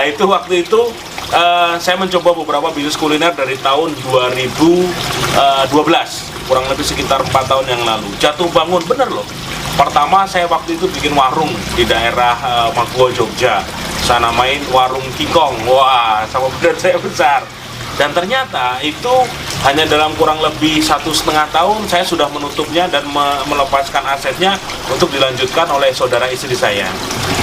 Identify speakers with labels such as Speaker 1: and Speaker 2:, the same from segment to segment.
Speaker 1: Nah, itu waktu itu saya mencoba beberapa bisnis kuliner dari tahun 2012, kurang lebih sekitar 4 tahun yang lalu. Jatuh bangun, bener loh. Pertama saya waktu itu bikin warung di daerah Maguwo, Jogja. Saya namain warung Kikong. Wah, sama benar saya besar. Dan ternyata itu hanya dalam kurang lebih 1,5 tahun saya sudah menutupnya dan melepaskan asetnya untuk dilanjutkan oleh saudara istri saya.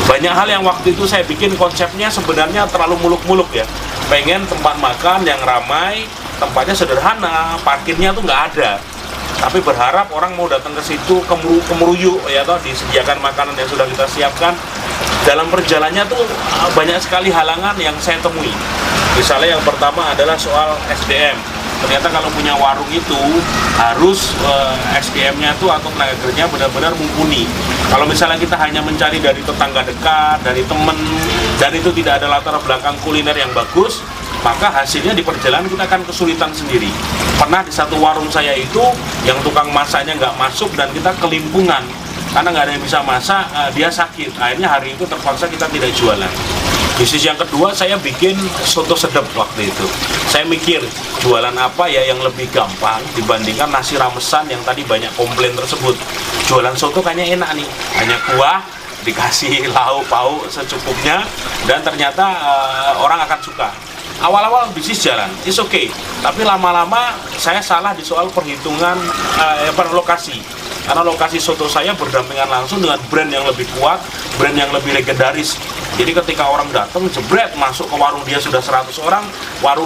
Speaker 1: Banyak hal yang waktu itu saya bikin konsepnya sebenarnya terlalu muluk-muluk ya. Pengen tempat makan yang ramai, tempatnya sederhana, parkirnya tuh nggak ada. Tapi berharap orang mau datang ke situ kemeruyuk ya toh, disediakan makanan yang sudah kita siapkan. Dalam perjalanannya tuh banyak sekali halangan yang saya temui. Misalnya yang pertama adalah soal SDM. Ternyata kalau punya warung itu harus SDM-nya tuh atau tenaga kerja benar-benar mumpuni. Kalau misalnya kita hanya mencari dari tetangga dekat, dari teman, dan itu tidak ada latar belakang kuliner yang bagus, maka hasilnya di perjalanan kita akan kesulitan sendiri. Pernah di satu warung saya itu yang tukang masaknya nggak masuk dan kita kelimpungan karena nggak ada yang bisa masak, dia sakit. Akhirnya hari itu terpaksa kita tidak jualan. Bisnis yang kedua saya bikin soto sedep waktu itu. Saya mikir jualan apa ya yang lebih gampang dibandingkan nasi ramesan yang tadi banyak komplain tersebut. Jualan soto kayaknya enak nih, hanya kuah dikasih lauk pauk secukupnya dan ternyata orang akan suka. Awal-awal bisnis jalan, it's okay. Tapi lama-lama saya salah di soal perhitungan lokasi. Karena lokasi soto saya berdampingan langsung dengan brand yang lebih kuat, brand yang lebih legendaris. Jadi ketika orang datang, jebret, masuk ke warung dia sudah 100 orang,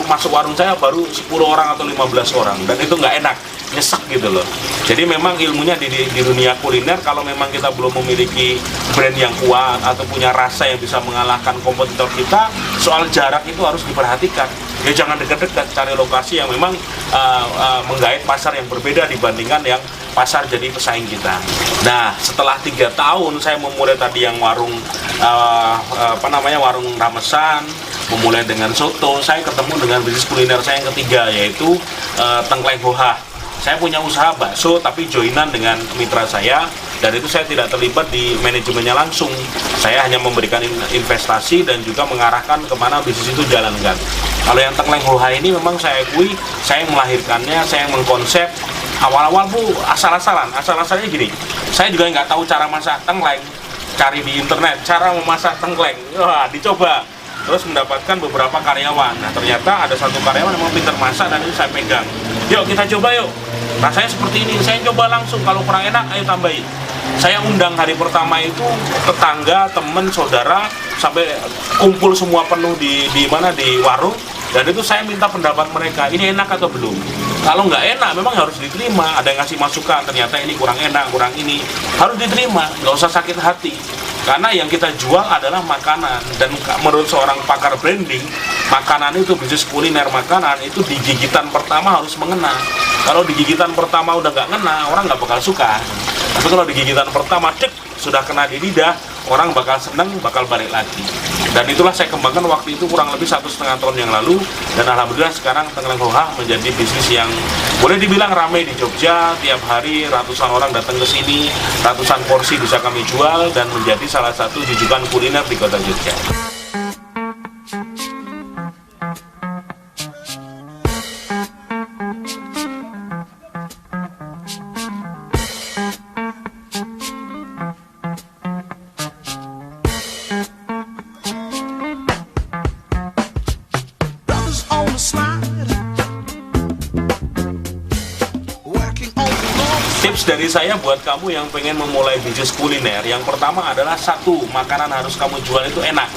Speaker 1: masuk warung saya baru 10 orang atau 15 orang. Dan itu nggak enak, nyesek gitu loh. Jadi memang ilmunya di dunia kuliner, kalau memang kita belum memiliki brand yang kuat atau punya rasa yang bisa mengalahkan kompetitor kita, soal jarak itu harus diperhatikan. Ya jangan dekat-dekat, cari lokasi yang memang menggait pasar yang berbeda dibandingkan yang pasar jadi pesaing kita. Nah, setelah 3 tahun saya memulai tadi yang warung warung ramesan, memulai dengan soto, saya ketemu dengan bisnis kuliner saya yang ketiga, yaitu Tengkleng Hoha. Saya punya usaha bakso tapi joinan dengan mitra saya, dan itu saya tidak terlibat di manajemennya langsung. Saya hanya memberikan investasi dan juga mengarahkan kemana bisnis itu jalankan. Kalau yang Tengkleng Hoha ini memang saya akui, saya yang melahirkannya, saya yang mengkonsep. Awal-awal Bu asal-asalnya gini, saya juga nggak tahu cara masak tengkleng, cari di internet cara memasak tengkleng, wah dicoba, terus mendapatkan beberapa karyawan. Nah ternyata ada satu karyawan yang memang pintar masak dan itu saya pegang. Yuk kita coba yuk, rasanya seperti ini. Saya coba langsung, kalau kurang enak ayo tambahin. Saya undang hari pertama itu tetangga, teman, saudara, sampai kumpul semua penuh di warung. Dan itu saya minta pendapat mereka, ini enak atau belum. Kalau nggak enak memang harus diterima. Ada yang ngasih masukan, ternyata ini kurang enak, kurang ini, harus diterima, nggak usah sakit hati. Karena yang kita jual adalah makanan. Dan menurut seorang pakar branding, makanan itu, bisnis kuliner makanan itu di gigitan pertama harus mengena. Kalau di gigitan pertama udah nggak ngena, orang nggak bakal suka. Tapi kalau di gigitan pertama cek sudah kena di lidah, orang bakal seneng, bakal balik lagi. Dan itulah saya kembangkan waktu itu kurang lebih 1,5 tahun yang lalu. Dan alhamdulillah sekarang Tengkleng Hoha menjadi bisnis yang boleh dibilang ramai di Jogja. Tiap hari ratusan orang datang ke sini, ratusan porsi bisa kami jual, dan menjadi salah satu jujukan kuliner di kota Jogja. Tips dari saya buat kamu yang pengen memulai bisnis kuliner, yang pertama adalah satu, makanan harus kamu jual itu enak.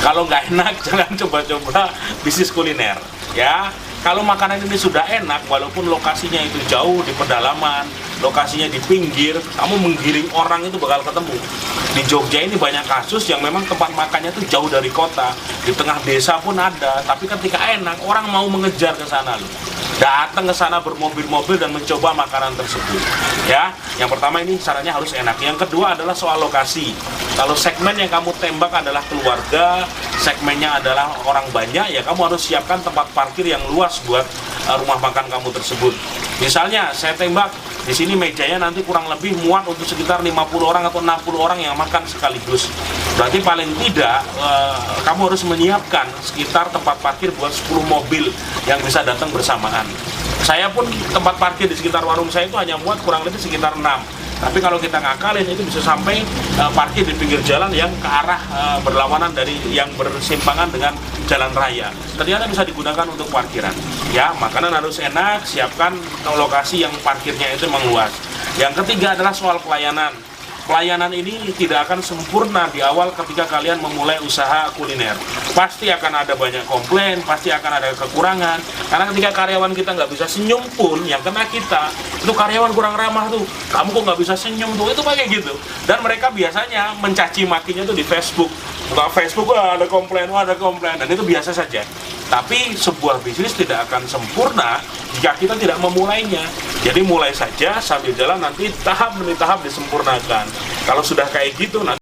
Speaker 1: Kalau nggak enak, jangan coba-coba bisnis kuliner. Ya, kalau makanan ini sudah enak, walaupun lokasinya itu jauh di pedalaman, lokasinya di pinggir, kamu menggiring orang itu bakal ketemu. Di Jogja ini banyak kasus yang memang tempat makannya itu jauh dari kota, di tengah desa pun ada, tapi ketika enak, orang mau mengejar ke sana loh. Datang ke sana bermobil-mobil dan mencoba makanan tersebut. Ya, yang pertama ini syaratnya harus enak. Yang kedua adalah soal lokasi. Kalau segmen yang kamu tembak adalah keluarga, segmennya adalah orang banyak, ya kamu harus siapkan tempat parkir yang luas buat rumah makan kamu tersebut. Misalnya saya tembak Di sini mejanya nanti kurang lebih muat untuk sekitar 50 orang atau 60 orang yang makan sekaligus. Berarti paling tidak kamu harus menyiapkan sekitar tempat parkir buat 10 mobil yang bisa datang bersamaan. Saya pun tempat parkir di sekitar warung saya itu hanya muat kurang lebih sekitar 6. Tapi kalau kita ngakalin itu bisa sampai parkir di pinggir jalan yang ke arah berlawanan dari yang bersimpangan dengan jalan raya. Ternyata bisa digunakan untuk parkiran. Ya, makanan harus enak, siapkan lokasi yang parkirnya itu memang luas. Yang ketiga adalah soal pelayanan. Pelayanan ini tidak akan sempurna di awal ketika kalian memulai usaha kuliner. Pasti akan ada banyak komplain, pasti akan ada kekurangan. Karena ketika karyawan kita nggak bisa senyum pun, yang kena kita, itu karyawan kurang ramah tuh. Kamu kok nggak bisa senyum tuh, itu kayak gitu. Dan mereka biasanya mencaci makinya tuh di Facebook. Buka Facebook, wah ada komplain, dan itu biasa saja. Tapi sebuah bisnis tidak akan sempurna jika kita tidak memulainya. Jadi mulai saja, sambil jalan nanti tahap demi tahap disempurnakan. Kalau sudah kayak gitu nanti